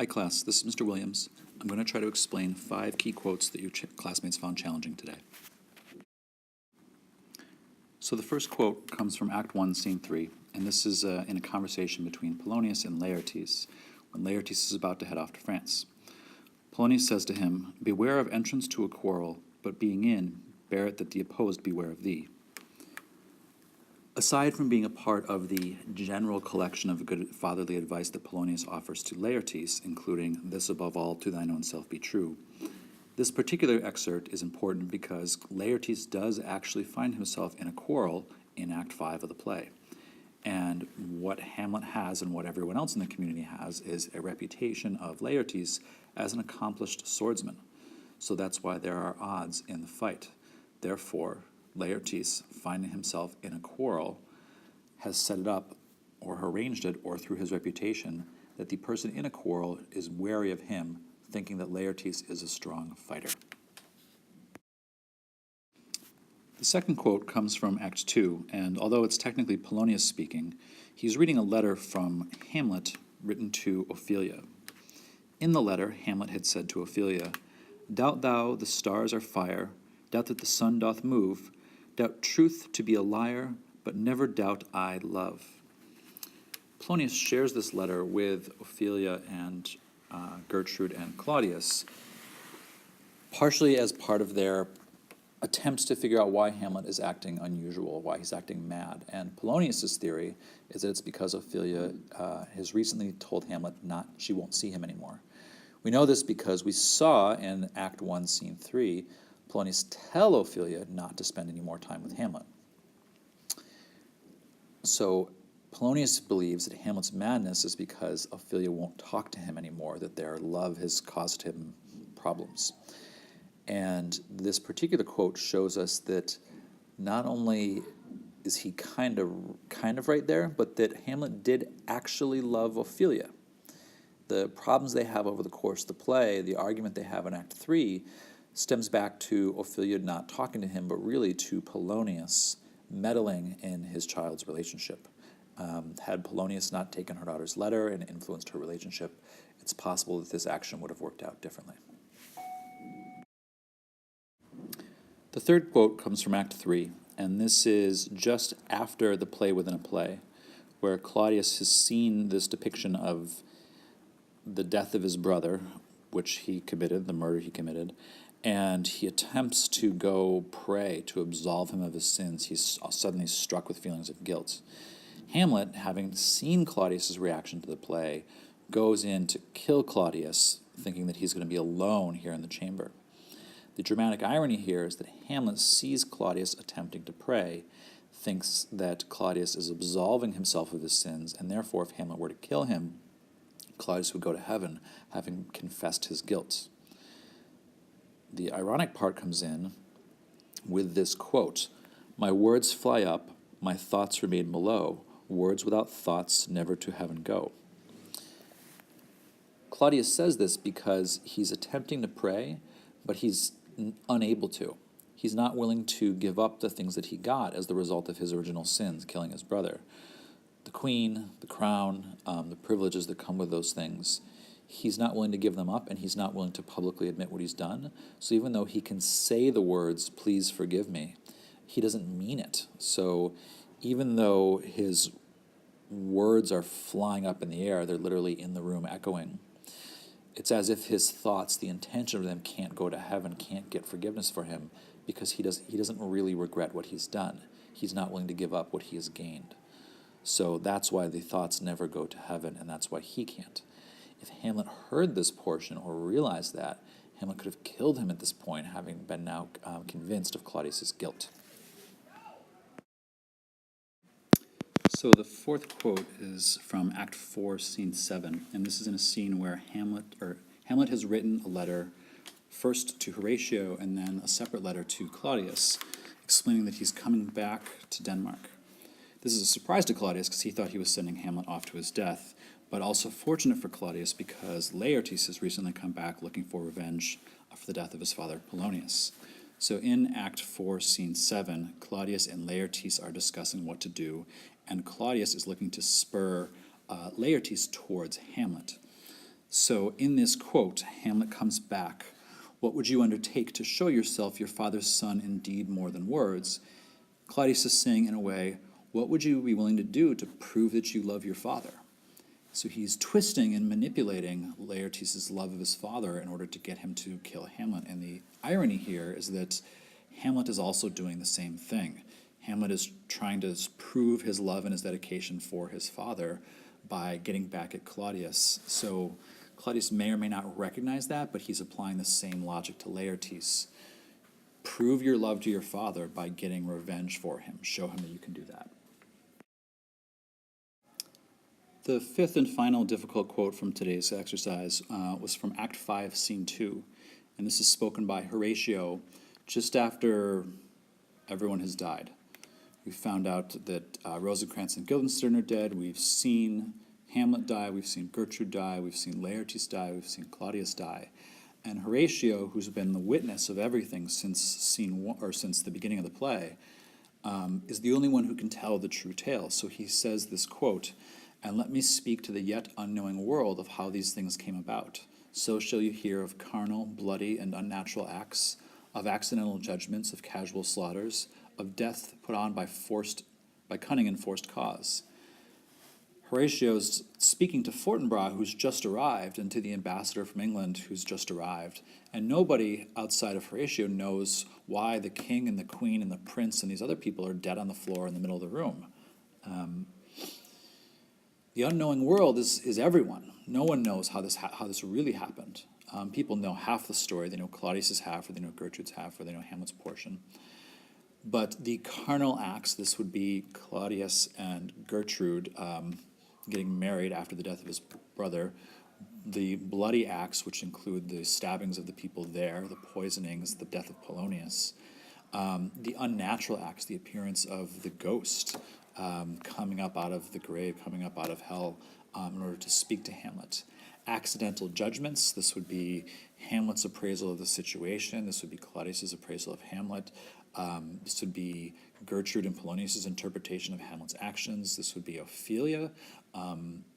Hi class, this is Mr. Williams. I'm going to try to explain 5 key quotes that your classmates found challenging today. So the first quote comes from Act 1, Scene 3, and this is in a conversation between Polonius and Laertes, when Laertes is about to head off to France. Polonius says to him, "Beware of entrance to a quarrel, but being in, bear it that the opposed beware of thee." Aside from being a part of the general collection of good fatherly advice that Polonius offers to Laertes, including "this above all to thine own self be true," this particular excerpt is important because Laertes does actually find himself in a quarrel in Act 5 of the play. And what Hamlet has and what everyone else in the community has is a reputation of Laertes as an accomplished swordsman. So that's why there are odds in the fight. Therefore, Laertes, finding himself in a quarrel, has set it up or arranged it, or through his reputation, that the person in a quarrel is wary of him, thinking that Laertes is a strong fighter. The second quote comes from Act 2, and although it's technically Polonius speaking, he's reading a letter from Hamlet written to Ophelia. In the letter, Hamlet had said to Ophelia, "Doubt thou the stars are fire, doubt that the sun doth move, doubt truth to be a liar, but never doubt I love." Polonius shares this letter with Ophelia and Gertrude and Claudius, partially as part of their attempts to figure out why Hamlet is acting unusual, why he's acting mad. And Polonius's theory is that it's because Ophelia has recently told Hamlet she won't see him anymore. We know this because we saw in Act 1, Scene 3, Polonius tell Ophelia not to spend any more time with Hamlet. So Polonius believes that Hamlet's madness is because Ophelia won't talk to him anymore, that their love has caused him problems. And this particular quote shows us that not only is he kind of right there, but that Hamlet did actually love Ophelia. The problems they have over the course of the play, the argument they have in Act 3, stems back to Ophelia not talking to him, but really to Polonius meddling in his child's relationship. Had Polonius not taken her daughter's letter and influenced her relationship, it's possible that this action would have worked out differently. The third quote comes from Act 3, and this is just after the play within a play, where Claudius has seen this depiction of the death of his brother, which he committed, the murder he committed, and he attempts to go pray to absolve him of his sins. He's suddenly struck with feelings of guilt. Hamlet, having seen Claudius's reaction to the play, goes in to kill Claudius, thinking that he's going to be alone here in the chamber. The dramatic irony here is that Hamlet sees Claudius attempting to pray, thinks that Claudius is absolving himself of his sins, and therefore if Hamlet were to kill him, Claudius would go to heaven, having confessed his guilt. The ironic part comes in with this quote, "My words fly up, my thoughts remain below. Words without thoughts never to heaven go." Claudius says this because he's attempting to pray, but he's unable to. He's not willing to give up the things that he got as the result of his original sins, killing his brother. The queen, the crown, the privileges that come with those things. He's not willing to give them up, and he's not willing to publicly admit what he's done. So even though he can say the words, "Please forgive me," he doesn't mean it. So even though his words are flying up in the air, they're literally in the room echoing. It's as if his thoughts, the intention of them, can't go to heaven, can't get forgiveness for him, because he doesn't really regret what he's done. He's not willing to give up what he has gained. So that's why the thoughts never go to heaven, and that's why he can't. If Hamlet heard this portion or realized that, Hamlet could have killed him at this point, having been now convinced of Claudius's guilt. So the fourth quote is from Act 4, Scene 7, and this is in a scene where Hamlet has written a letter first to Horatio and then a separate letter to Claudius, explaining that he's coming back to Denmark. This is a surprise to Claudius because he thought he was sending Hamlet off to his death, but also fortunate for Claudius because Laertes has recently come back looking for revenge for the death of his father Polonius. So in Act 4, Scene 7, Claudius and Laertes are discussing what to do, and Claudius is looking to spur Laertes towards Hamlet. So in this quote, Hamlet comes back. What would you undertake to show yourself your father's son in deed more than words? Claudius is saying, in a way, what would you be willing to do to prove that you love your father? So he's twisting and manipulating Laertes' love of his father in order to get him to kill Hamlet. And the irony here is that Hamlet is also doing the same thing. Hamlet is trying to prove his love and his dedication for his father by getting back at Claudius. So Claudius may or may not recognize that, but he's applying the same logic to Laertes. Prove your love to your father by getting revenge for him. Show him that you can do that. The fifth and final difficult quote from today's exercise was from Act 5, Scene 2. And this is spoken by Horatio just after everyone has died. We found out that Rosencrantz and Guildenstern are dead. We've seen Hamlet die. We've seen Gertrude die. We've seen Laertes die. We've seen Claudius die. And Horatio, who's been the witness of everything since scene one, or since the beginning of the play, is the only one who can tell the true tale. So he says this quote, "And let me speak to the yet unknowing world of how these things came about. So shall you hear of carnal, bloody, and unnatural acts, of accidental judgments, of casual slaughters, of death put on by cunning and forced cause." Horatio's speaking to Fortinbras, who's just arrived, and to the ambassador from England, who's just arrived. And nobody outside of Horatio knows why the king and the queen and the prince and these other people are dead on the floor in the middle of the room. The unknowing world is everyone. No one knows how this really happened. People know half the story. They know Claudius's half, or they know Gertrude's half, or they know Hamlet's portion. But the carnal acts, this would be Claudius and Gertrude getting married after the death of his brother. The bloody acts, which include the stabbings of the people there, the poisonings, the death of Polonius. The unnatural acts, the appearance of the ghost coming up out of the grave, coming up out of hell in order to speak to Hamlet. Accidental judgments, this would be Hamlet's appraisal of the situation. This would be Claudius's appraisal of Hamlet. This would be Gertrude and Polonius's interpretation of Hamlet's actions. This would be Ophelia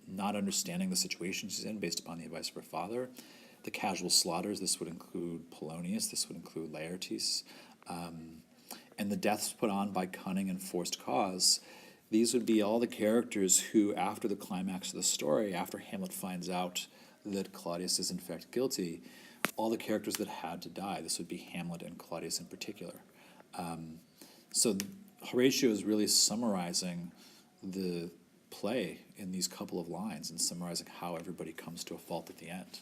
not understanding the situation she's in based upon the advice of her father. The casual slaughters, this would include Polonius. This would include Laertes. And the deaths put on by cunning and forced cause. These would be all the characters who, after the climax of the story, after Hamlet finds out that Claudius is in fact guilty, all the characters that had to die. This would be Hamlet and Claudius in particular. So Horatio is really summarizing the play in these couple of lines and summarizing how everybody comes to a fault at the end.